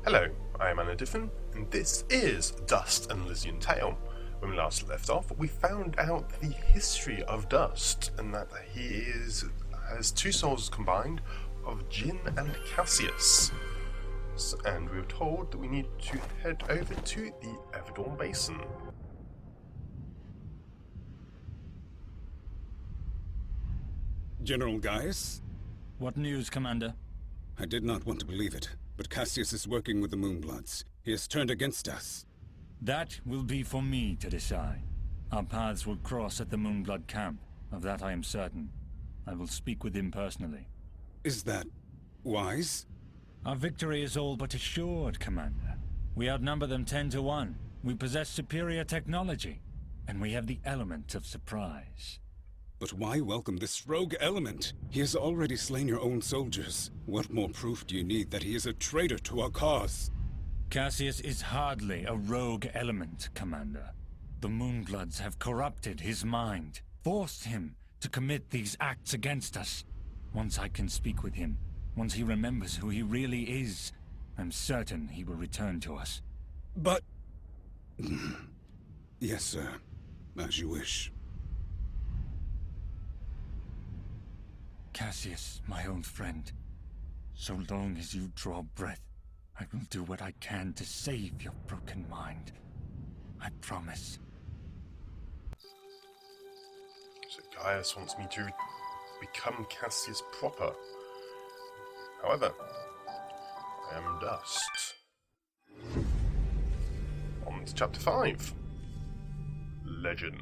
Hello, I am Anna, and this is Dust and Elysian Tail. When we last left off, we found out the history of Dust, and that he has two souls combined of Jin and Cassius. And we were told that we need to head over to the Everdawn Basin. General Gaius? What news, Commander? I did not want to believe it, but Cassius is working with the Moonbloods. He has turned against us. That will be for me to decide. Our paths will cross at the Moonblood camp. Of that I am certain. I will speak with him personally. Is that wise? Our victory is all but assured, Commander. We outnumber them 10 to 1. We possess superior technology. And we have the element of surprise. But why welcome this rogue element? He has already slain your own soldiers. What more proof do you need that he is a traitor to our cause? Cassius is hardly a rogue element, Commander. The Moonbloods have corrupted his mind, forced him to commit these acts against us. Once I can speak with him, once he remembers who he really is, I'm certain he will return to us. But... Yes, sir. As you wish. Cassius, my old friend, so long as you draw breath, I will do what I can to save your broken mind. I promise. So Gaius wants me to become Cassius proper. However, I am Dust. On to Chapter 5. Legend.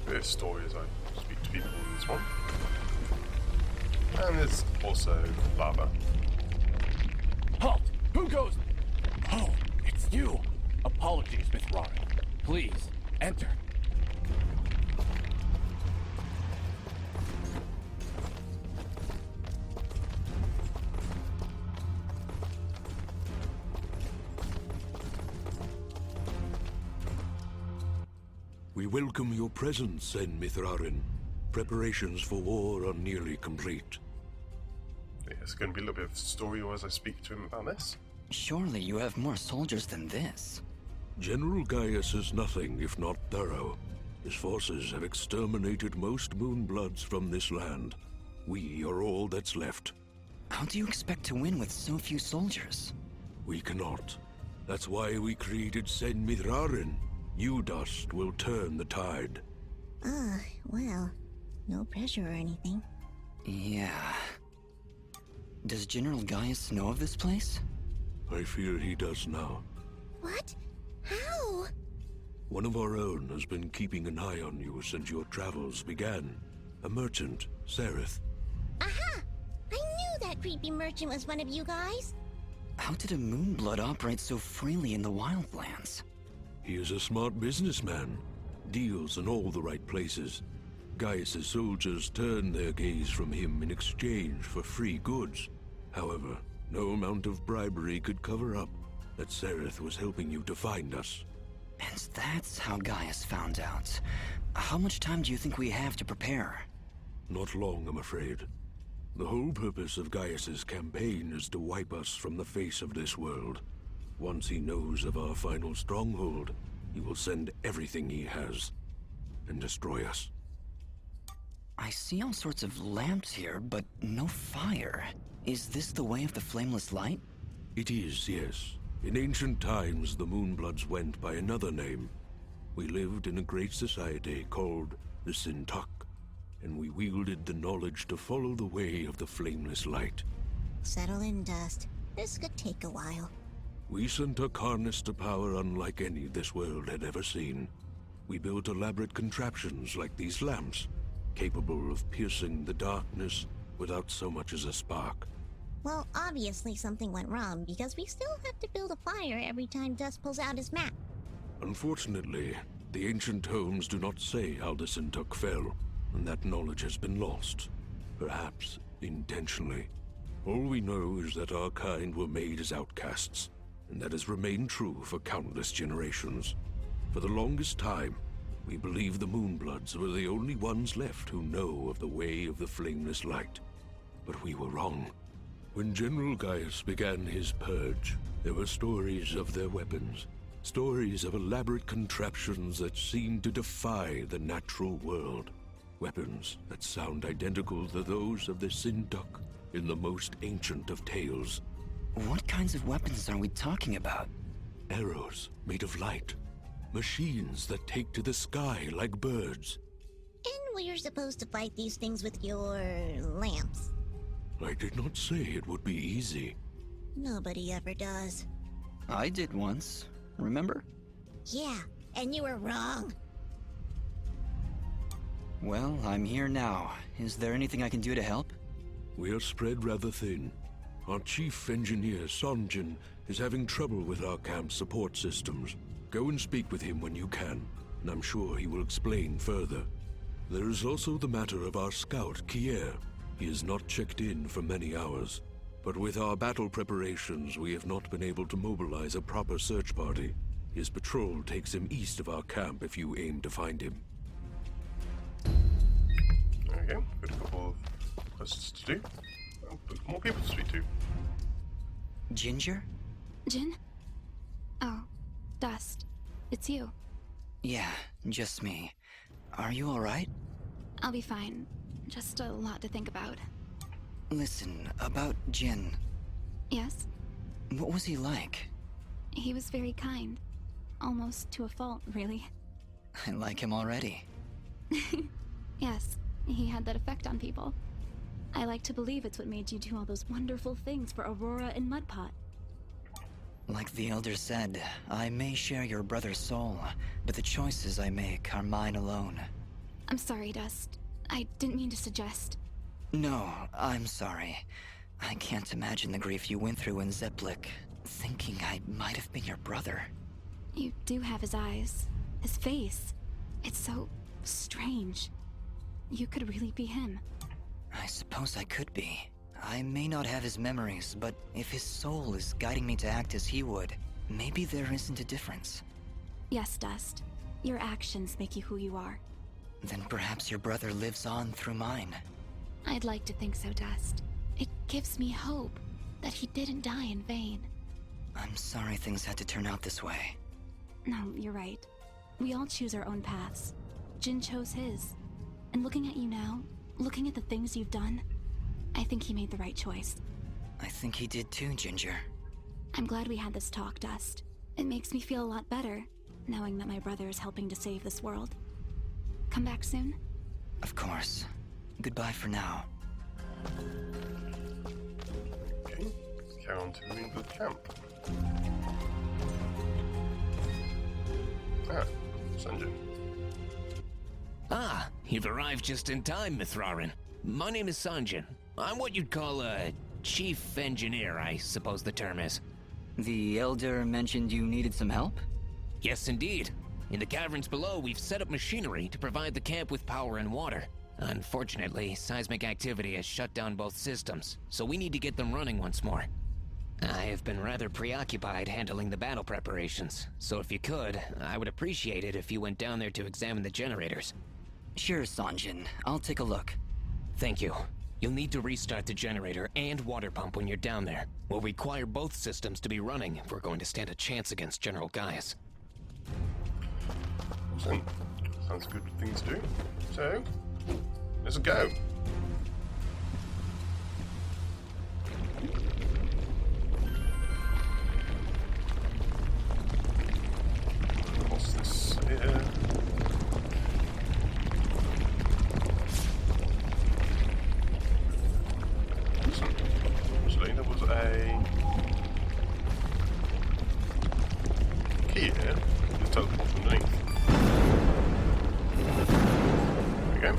There's stories I speak to people in this one. And there's also lava. Halt! Who goes? Oh, it's you! Apologies, Miss Ron. Please, enter. We welcome your presence, Sen Mithrarin. Preparations for war are nearly complete. There's going to be a little bit of story as I speak to him about this. Surely you have more soldiers than this. General Gaius is nothing if not thorough. His forces have exterminated most Moonbloods from this land. We are all that's left. How do you expect to win with so few soldiers? We cannot. That's why we created Sen Mithrarin. You, Dust, will turn the tide. Well, no pressure or anything. Yeah. Does General Gaius know of this place? I fear he does now. What? How? One of our own has been keeping an eye on you since your travels began. A merchant, Sereth. Aha! I knew that creepy merchant was one of you guys. How did a Moonblood operate so freely in the Wildlands? He is a smart businessman. Deals in all the right places. Gaius' soldiers turn their gaze from him in exchange for free goods. However, no amount of bribery could cover up that Sereth was helping you to find us. And that's how Gaius found out. How much time do you think we have to prepare? Not long, I'm afraid. The whole purpose of Gaius' campaign is to wipe us from the face of this world. Once he knows of our final stronghold, he will send everything he has and destroy us. I see all sorts of lamps here, but no fire. Is this the way of the flameless light? It is, yes. In ancient times, the Moonbloods went by another name. We lived in a great society called the Sintuck, and we wielded the knowledge to follow the way of the flameless light. Settle in, Dust. This could take a while. We Sintuck harnessed a power unlike any this world had ever seen. We built elaborate contraptions like these lamps, capable of piercing the darkness without so much as a spark. Well, obviously something went wrong, because we still have to build a fire every time Dust pulls out his map. Unfortunately, the ancient tomes do not say how the Sintuck fell, and that knowledge has been lost. Perhaps intentionally. All we know is that our kind were made as outcasts, and that has remained true for countless generations. For the longest time, we believed the Moonbloods were the only ones left who know of the way of the flameless light. But we were wrong. When General Gaius began his purge, there were stories of their weapons. Stories of elaborate contraptions that seemed to defy the natural world. Weapons that sound identical to those of the Sinduk in the most ancient of tales. What kinds of weapons are we talking about? Arrows made of light. Machines that take to the sky like birds. And we're supposed to fight these things with your lamps. I did not say it would be easy. Nobody ever does. I did once, remember? Yeah, and you were wrong. Well, I'm here now. Is there anything I can do to help? We are spread rather thin. Our chief engineer, Sanjin, is having trouble with our camp's support systems. Go and speak with him when you can, and I'm sure he will explain further. There is also the matter of our scout, Kier. He has not checked in for many hours, but with our battle preparations, we have not been able to mobilize a proper search party. His patrol takes him east of our camp if you aim to find him. Okay, got a couple of quests to do. But more people to speak to. Ginger? Jin? Oh, Dust. It's you. Yeah, just me. Are you alright? I'll be fine. Just a lot to think about. Listen, about Jin. Yes? What was he like? He was very kind. Almost to a fault, really. I like him already. Yes, he had that effect on people. I like to believe it's what made you do all those wonderful things for Aurora and Mudpot. Like the Elder said, I may share your brother's soul, but the choices I make are mine alone. I'm sorry, Dust. I didn't mean to suggest. No, I'm sorry. I can't imagine the grief you went through in Zeplik, thinking I might have been your brother. You do have his eyes. His face. It's so strange. You could really be him. I suppose I could be. I may not have his memories, but if his soul is guiding me to act as he would, maybe there isn't a difference. Yes, Dust. Your actions make you who you are. Then perhaps your brother lives on through mine. I'd like to think so, Dust. It gives me hope that he didn't die in vain. I'm sorry things had to turn out this way. No, you're right. We all choose our own paths. Jin chose his. And looking at you now, looking at the things you've done, I think he made the right choice. I think he did too, Ginger. I'm glad we had this talk, Dust. It makes me feel a lot better, knowing that my brother is helping to save this world. Come back soon? Of course. Goodbye for now. Okay, let's carry on to moving to the camp. Ah, Sanjin. Ah, you've arrived just in time, Mithrarin. My name is Sanjin. I'm what you'd call a chief engineer, I suppose the term is. The Elder mentioned you needed some help? Yes, indeed. In the caverns below, we've set up machinery to provide the camp with power and water. Unfortunately, seismic activity has shut down both systems, so we need to get them running once more. I have been rather preoccupied handling the battle preparations, so if you could, I would appreciate it if you went down there to examine the generators. Sure, Sanjin. I'll take a look. Thank you. You'll need to restart the generator and water pump when you're down there. We'll require both systems to be running if we're going to stand a chance against General Gaius. Excellent. Sounds a good thing to do. So, let's go. What's this here? Excellent. Actually, there was a key here. Just teleport from underneath. There we go.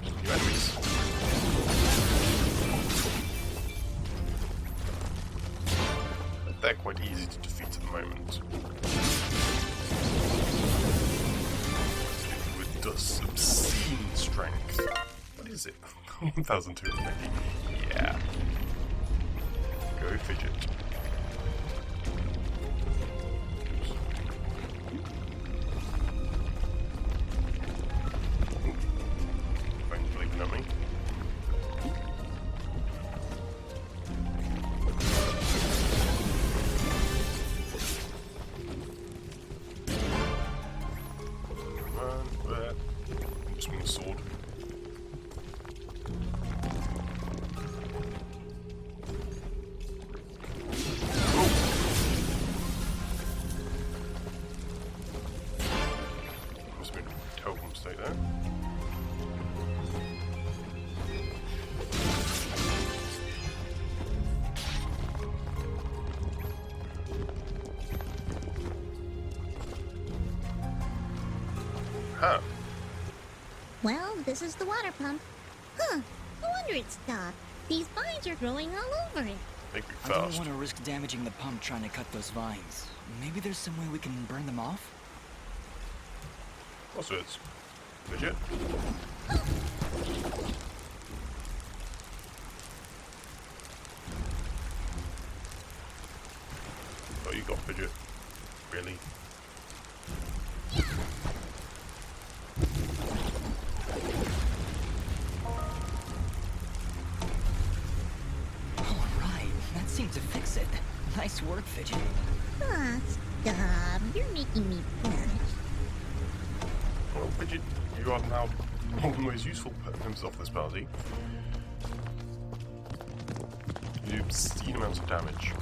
New enemies. They're quite easy to defeat at the moment. With Dust's obscene strength. What is it? 1,250. Yeah. Go fidget. Phone's blinking at me. Swing the sword. Must have been a terrible mistake there. Huh. Well, this is the water pump. Huh, no wonder it stopped. These vines are growing all over it. Make it I don't fast. want to risk damaging the pump trying to cut those vines. Maybe there's some way we can burn them off? Also, it's legit. Oh, you got fidget. Really? Alright, that seemed to fix it. Nice work, Fidget. Ah, stop. You're making me blush. Well, Fidget, you are now one of the most useful members of this party. You do obscene amounts of damage.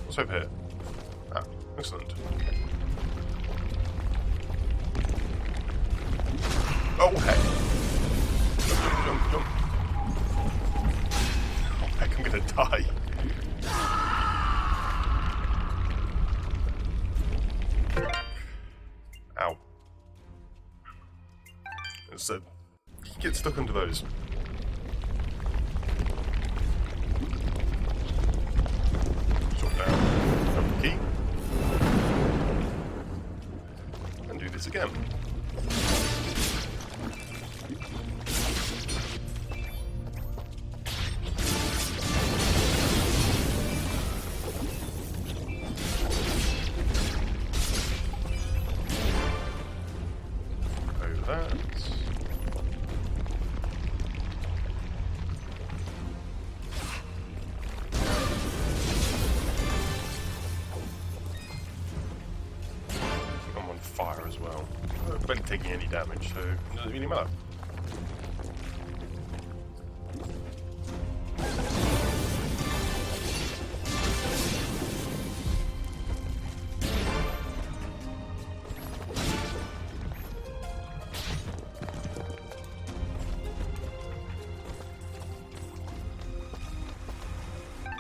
What's over here? Ah, excellent. Oh, heck! Jump, jump, jump. Oh, heck, I'm gonna die. Ow. So, you get stuck under those. Drop down, grab the key. And do this again. Over that. I'm on fire as well. I'm barely taking any damage, so it doesn't really matter.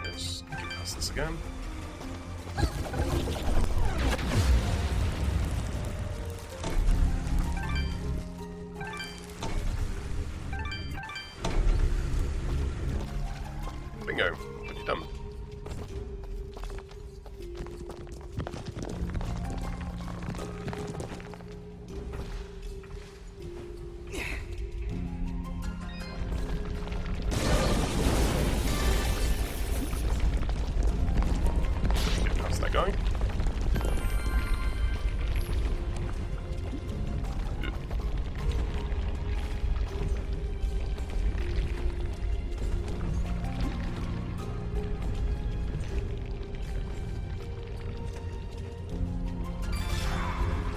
Let's get past this again. Bingo, what you done? Get past that guy.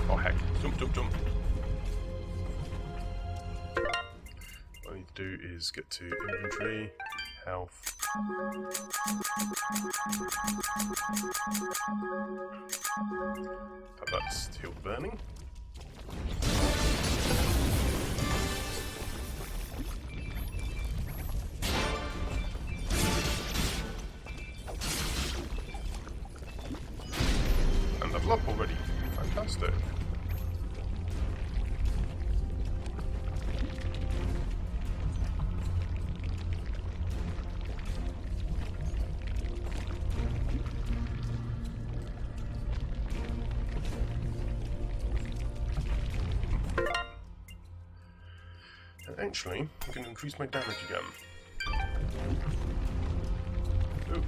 Oh heck, jump, jump, jump. What I need to do is get to inventory, health. But that's healed burning. And level up already. Fantastic. Actually, I'm going to increase my damage again. Ooh.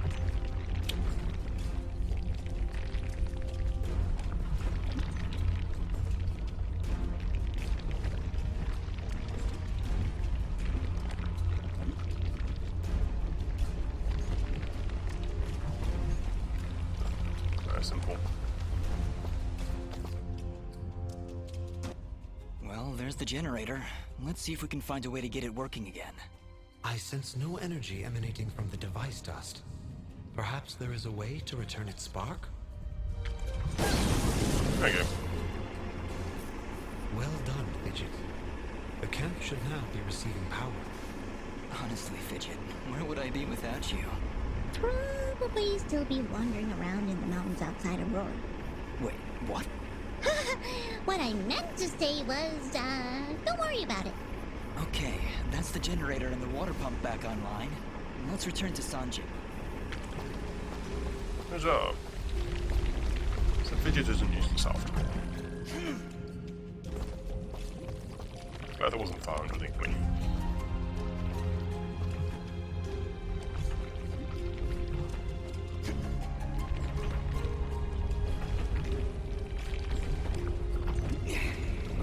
Very simple. Well, there's the generator. Let's see if we can find a way to get it working again. I sense no energy emanating from the device dust. Perhaps there is a way to return its spark? There you go. Well done, Fidget. The camp should now be receiving power. Honestly, Fidget, where would I be without you? Probably still be wandering around in the mountains outside of Roar. Wait, what? What I meant to say was, don't worry about it. Okay, that's the generator and the water pump back online. Let's return to Sanjay. Huzzah. So Fidget isn't used to software. Glad there wasn't far underneath me.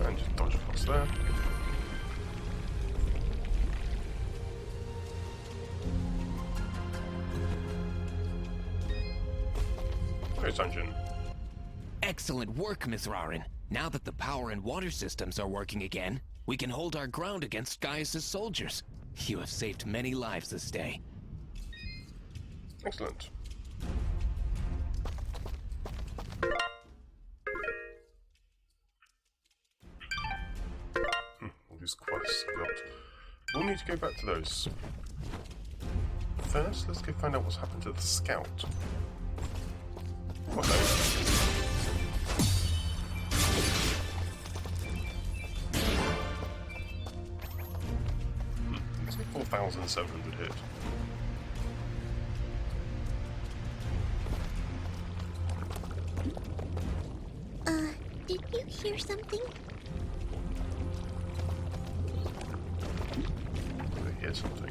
And just dodge across there. There's Dungeon. Excellent work, Mithrarin. Now that the power and water systems are working again, we can hold our ground against Gaius' soldiers. You have saved many lives this day. Excellent. All these quests I've got. We'll need to go back to those. First, let's go find out what's happened to the scout. Okay. It's like 4,700 hit. Did you hear something? I hear something.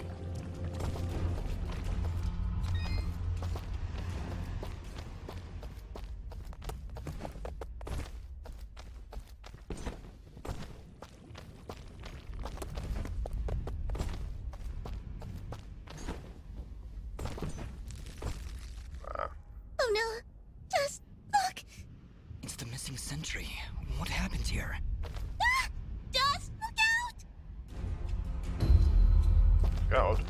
Oh no! Just look! It's the missing sentry. What happened here? Ah! Just look out! God.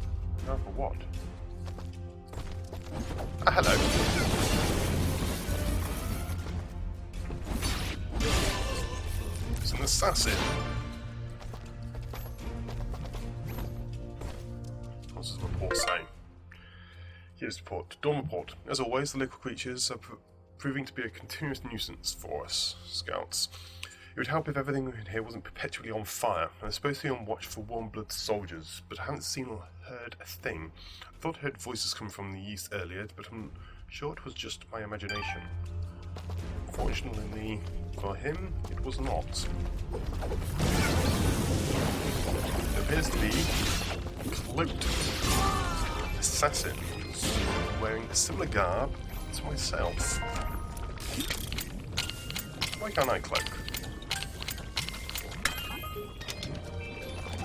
Now for what? Ah, hello. It's an assassin. What's his report saying? Here's the report. Dawn report. As always, the local creatures are proving to be a continuous nuisance for us, scouts. It would help if everything in here wasn't perpetually on fire. I'm supposed to be on watch for warm-blood soldiers, but I haven't seen or heard a thing. I thought I heard voices come from the east earlier, but I'm sure it was just my imagination. Fortunately for him, it was not. It appears to be cloaked assassins wearing a similar garb to myself. Why can't I cloak?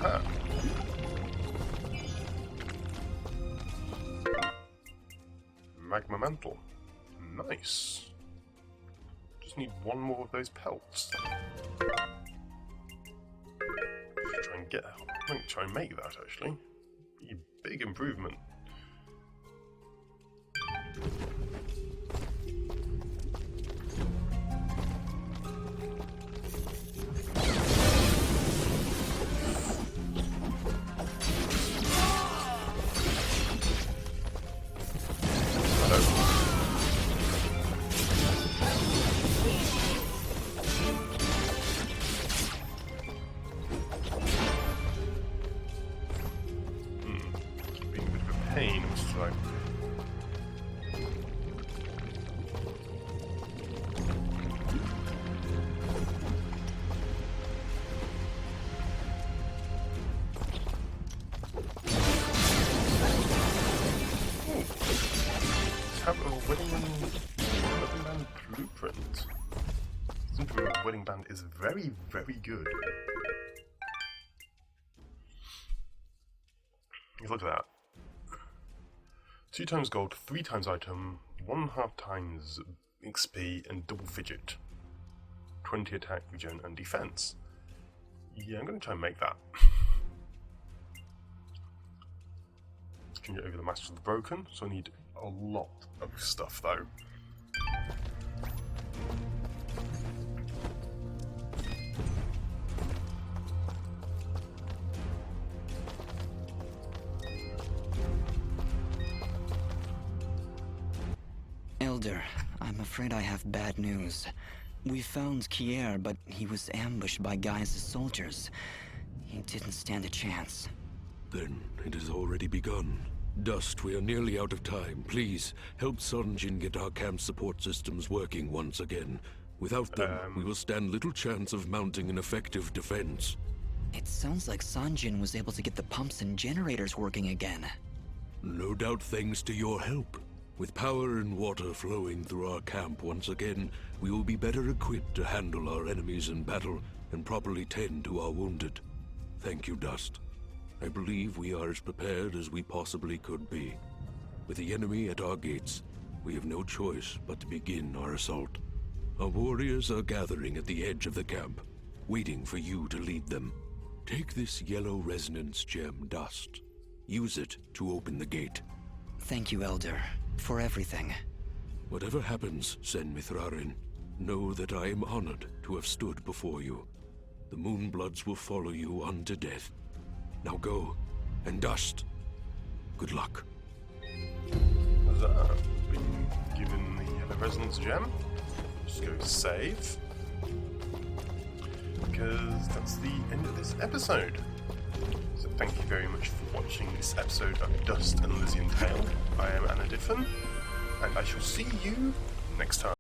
Ah. Magma mantle. Nice. Just need one more of those pelts. Try and get. I might try and make that actually. Be a big improvement. Being a bit of a pain, which is like. have a wedding band blueprint. Something with wedding band is very, very good. Look at that. 2 times gold, 3 times item, 1.5 times XP, and double fidget. 20 attack, regen, and defense. Yeah, I'm going to try and make that. Can get over the Master of the Broken, so I need a lot of stuff though. Elder, I'm afraid I have bad news. We found Kier, but he was ambushed by Gaius' soldiers. He didn't stand a chance. Then it has already begun. Dust, we are nearly out of time. Please, help Sanjin get our camp support systems working once again. Without them, we will stand little chance of mounting an effective defense. It sounds like Sanjin was able to get the pumps and generators working again. No doubt thanks to your help. With power and water flowing through our camp once again, we will be better equipped to handle our enemies in battle and properly tend to our wounded. Thank you, Dust. I believe we are as prepared as we possibly could be. With the enemy at our gates, we have no choice but to begin our assault. Our warriors are gathering at the edge of the camp, waiting for you to lead them. Take this yellow resonance gem, Dust. Use it to open the gate. Thank you, Elder, for everything. Whatever happens, Sen Mithrarin, know that I am honored to have stood before you. The Moonbloods will follow you unto death. Now go, and Dust, good luck. Huzzah. Been given the yellow resonance gem. Just go save. Because that's the end of this episode. So thank you very much for watching this episode of Dust and Elysian Tail. I am Anna Diffin, and I shall see you next time.